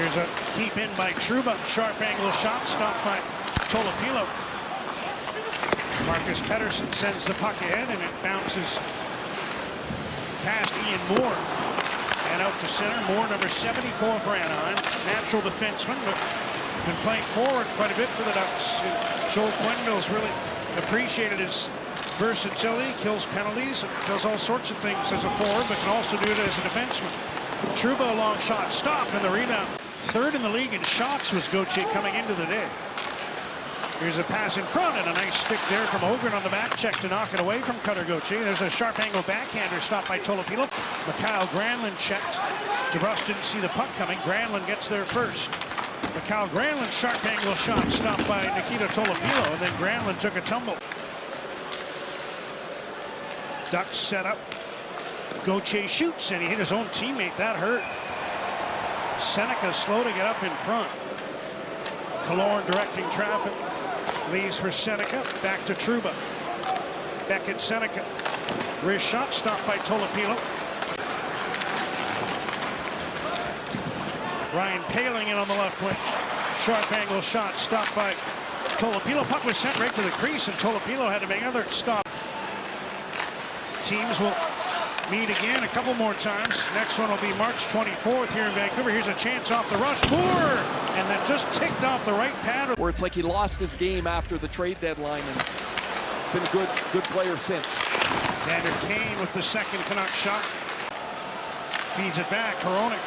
Here's a keep in by Trouba. Sharp angle shot stopped by Tolopilo. Marcus Pettersson sends the puck ahead, and it bounces past Ian Moore and out to center. Moore, number 74 for Anaheim. Natural defenseman, but been playing forward quite a bit for the Ducks. Joel Quenneville's really appreciated his versatility, kills penalties, and does all sorts of things as a forward, but can also do it as a defenseman. Trouba, a long shot, stopped, and the rebound. Third in the league in shots was Gauthier coming into the day. Here's a pass in front, and a nice stick there from Ogren on the back check to knock it away from Cutter Gauthier. There's a sharp angle backhander stopped by Tolopilo. Mikhail Granlund checked. DeBrusk didn't see the puck coming. Granlund gets there first. Mikhail Granlund, sharp angle shot stopped by Nikita Tolopilo, and then Granlund took a tumble. Ducks set up. Gauthier shoots, and he hit his own teammate. That hurt. Seneca slow to get up in front. Killorn directing traffic. Leaves for Seneca. Back to Trouba. Beckett, Seneca. Wrist shot stopped by Tolopilo. Ryan Paling in on the left wing. Sharp angle shot stopped by Tolopilo. Puck was sent right to the crease, and Tolopilo had to make another stop. Teams will meet again a couple more times. Next one will be March 24th here in Vancouver. Here's a chance off the rush. Moore! And that just ticked off the right pad. Where it's like he lost his game after the trade deadline and been a good player since. Vander Kane with the second Canuck shot. Feeds it back. Hronek.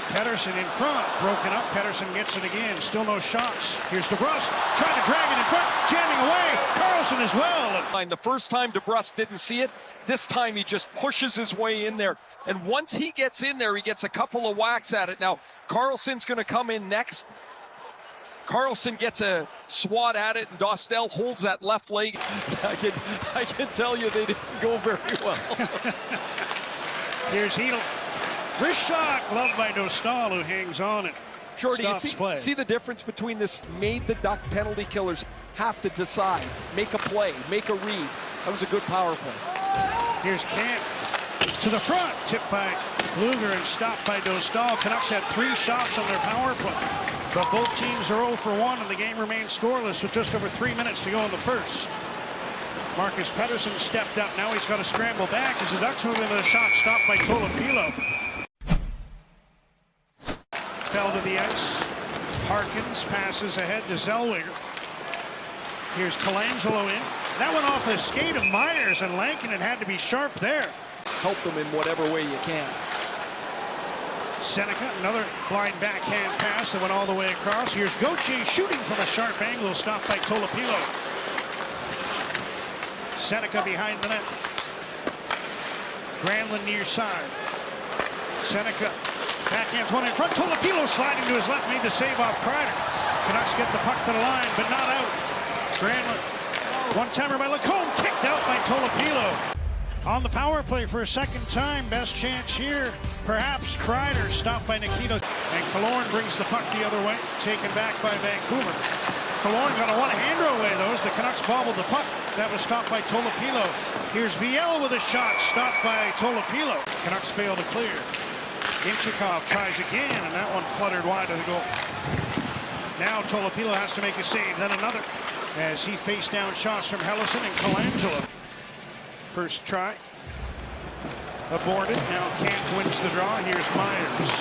Pettersson in front. Broken up. Pettersson gets it again. Still no shots. Here's DeBrusk. Trying to drag it in front. Jamming away. Carlson as well. The first time DeBrusk didn't see it. This time he just pushes his way in there. And once he gets in there, he gets a couple of whacks at it. Now, Carlson's going to come in next. Carlson gets a swat at it, and Dostal holds that left leg. I can tell you they didn't go very well. Here's Hedl. Wrist shot, gloved by Dostal, who hangs on it. Shorty, you see the difference between this? Made the Duck penalty killers have to decide, make a play, make a read. That was a good power play. Here's Camp to the front, tipped by Luger and stopped by Dostal. Canucks had 3 shots on their power play, but both teams are 0 for 1, and the game remains scoreless with just over 3 minutes to go in the first. Marcus Pettersson stepped up. Now he's got to scramble back as the Ducks move into the shot, stopped by Tolopilo. Fell to the ice. Harkins passes ahead to Zellweger. Here's Colangelo in. That went off the skate of Myers, and Lankinen had to be sharp there. Help them in whatever way you can. Seneca, another blind backhand pass that went all the way across. Here's Gauthier shooting from a sharp angle, stopped by Tolopilo. Seneca behind the net. Granlund near side. Seneca. Backhands one in front. Tolopilo sliding to his left, made the save off Kreider. Canucks get the puck to the line, but not out. Granlund. One-timer by Lacombe, kicked out by Tolopilo. On the power play for a second time, best chance here. Perhaps Kreider, stopped by Nikita. And Killorn brings the puck the other way, taken back by Vancouver. Killorn got a one-hander away, though, as the Canucks bobbled the puck. That was stopped by Tolopilo. Here's Viel with a shot, stopped by Tolopilo. Canucks fail to clear. Inchikov tries again, and that one fluttered wide of the goal. Now Tolopilo has to make a save, then another, as he faced down shots from Helleson and Colangelo. First try. Aborted. Now Camp wins the draw. Here's Myers.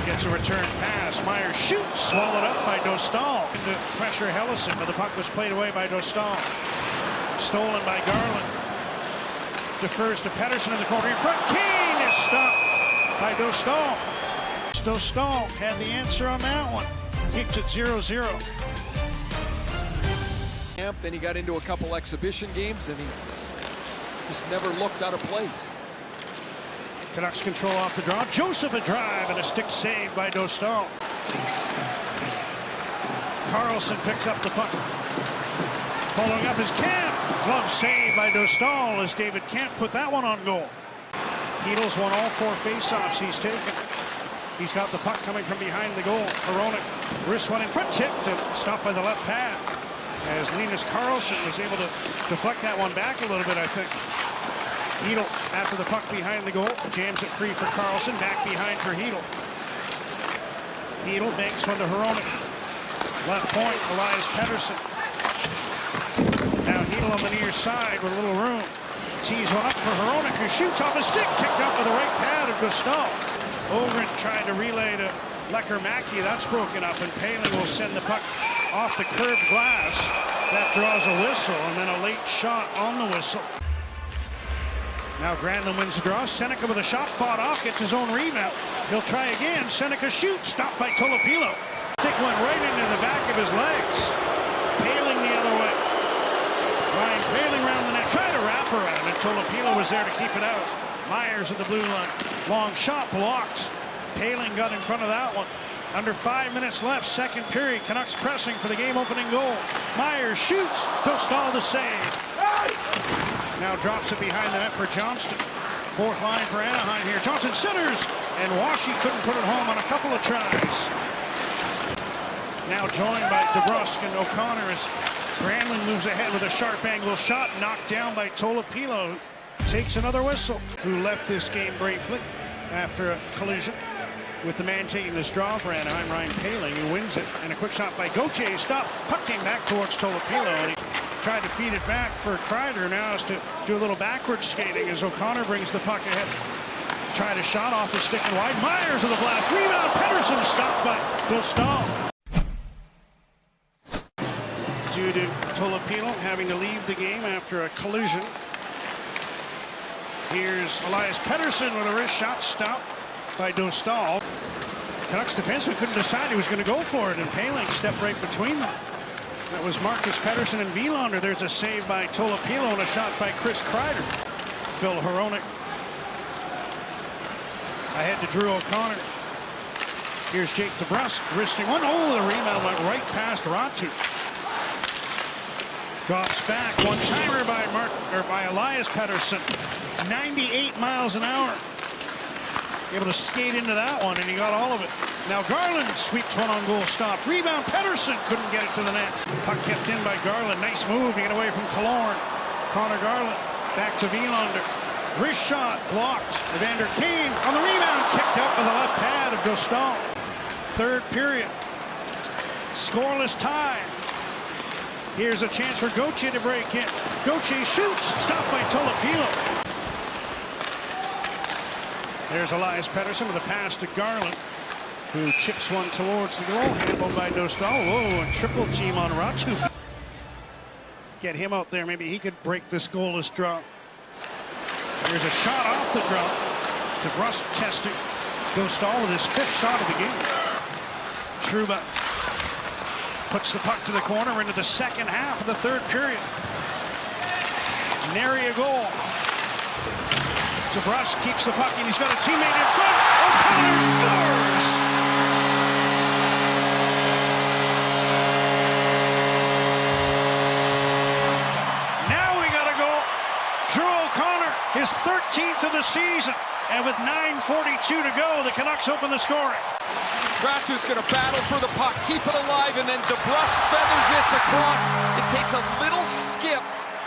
Gets a return pass. Myers shoots. Swallowed up by Dostal. To pressure Helleson, but the puck was played away by Dostal. Stolen by Garland. Defers to Pettersson in the corner in front. Kane is stopped by Dostal. Dostal had the answer on that one. Kicked it 0-0. Then he got into a couple exhibition games, and he just never looked out of place. Canucks control off the draw. Joseph a drive and a stick save by Dostal. Carlson picks up the puck. Following up is Camp. Glove save by Dostal as David Camp put that one on goal. Hedl's won all 4 faceoffs he's taken. He's got the puck coming from behind the goal. Hronek wrist one in front, tipped and stopped by the left pad. As Linus Karlsson was able to deflect that one back a little bit, I think. Hedl after the puck behind the goal, jams it free for Karlsson, back behind for Hedl. Needle banks one to Hronek. Left point, Elias Pettersson. Now Needle on the near side with a little room. Tees one up for Hronek, who shoots off a stick. Kicked out with the right pad of Gustav. Ogren trying to relay to Lecker-Mackey. That's broken up, and Poehling will send the puck off the curved glass. That draws a whistle, and then a late shot on the whistle. Now Granlund wins the draw. Seneca with a shot, fought off, gets his own rebound. He'll try again. Seneca shoots, stopped by Tolopilo. Stick went right into the back of his legs. Poehling the other way. Ryan Poehling around the net, tried to wrap around, and Tolopilo was there to keep it out. Myers at the blue line. Long shot blocked. Poehling got in front of that one. Under 5 minutes left, second period. Canucks pressing for the game-opening goal. Myers shoots. Dostal the save. Now drops it behind the net for Johnston. Fourth line for Anaheim here. Johnson centers, and Washy couldn't put it home on a couple of tries. Now joined by DeBrusk and O'Connor as Granlund moves ahead with a sharp angle shot, knocked down by Tolopilo. Takes another whistle, who left this game briefly after a collision with the man taking this draw for Anaheim, Ryan Poehling, who wins it. And a quick shot by Gauthier. Stop. Puck came back towards Tolopilo, and he tried to feed it back for Kreider. Now is to do a little backward skating as O'Connor brings the puck ahead. Tried a shot off the stick and wide. Myers with a blast. Rebound. Pettersson stopped by Dostal. Due to Tolopilo having to leave the game after a collision. Here's Elias Pettersson with a wrist shot stopped by Dostal. Canucks defenseman couldn't decide he was going to go for it, and Poehling stepped right between them. That was Marcus Pettersson and Wielander. There's a save by Tolopilo and a shot by Chris Kreider. Phil Hronek ahead to Drew O'Connor. Here's Jake DeBrusk wristing one. Oh, the rebound went right past Ratu. Drops back. One-timer by Elias Pettersson. 98 miles an hour. Able to skate into that one, and he got all of it. Now Garland sweeps one on goal, stop. Rebound, Pettersson couldn't get it to the net. Puck kept in by Garland. Nice move to get away from Killorn. Connor Garland back to Wielander. Wrist shot blocked. Evander Kane on the rebound, kicked up with the left pad of Dostal. Third period. Scoreless tie. Here's a chance for Gauthier to break in. Gauthier shoots, stopped by Tolopilo. There's Elias Pettersson with a pass to Garland, who chips one towards the goal, handled by Dostal. Whoa, a triple team on Ratu. Get him out there, maybe he could break this goalless draw. There's a shot off the draw. DeBrusk testing. Dostal with his fifth shot of the game. Trouba puts the puck to the corner into the second half of the third period. Nary a goal. DeBrusk keeps the puck, and he's got a teammate in front. O'Connor scores! Now we got to go. Drew O'Connor, his 13th of the season. And with 9:42 to go, the Canucks open the scoring. Ratu's going to battle for the puck, keep it alive, and then DeBrusk feathers this across. It takes a little skip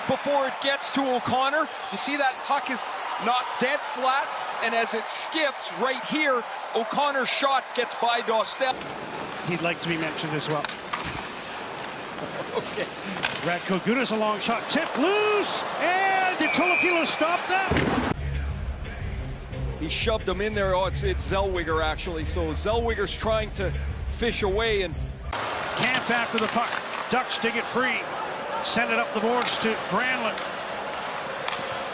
before it gets to O'Connor. You see that puck is not dead flat, and as it skips right here, O'Connor's shot gets by Dostal. He'd like to be mentioned as well. Okay. Radko Gudas, a long shot, tipped loose, and did Tolopilo stop that? He shoved him in there. Oh, it's Zellweger, actually. So Zellweger's trying to fish away, and Camp after the puck. Ducks dig it free. Send it up the boards to Granlund.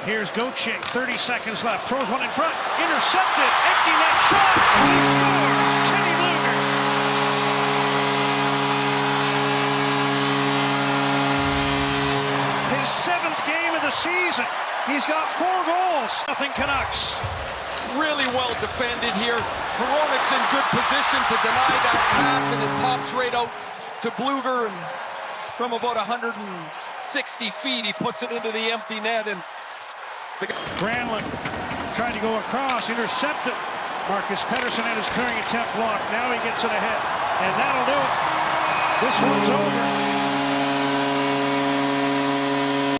Here's Gauthier, 30 seconds left. Throws one in front. Intercepted. Empty net shot. He scored. Teddy Blueger. His 7th game of the season. He's got 4 goals. Nothing Canucks. Really well defended here. Hronek's in good position to deny that pass, and it pops right out to Blueger, and from about 160 feet, he puts it into the empty net. And Granlund trying to go across, intercepted. Marcus Pettersson had his clearing attempt blocked. Now he gets it ahead, and that'll do it. This one's over.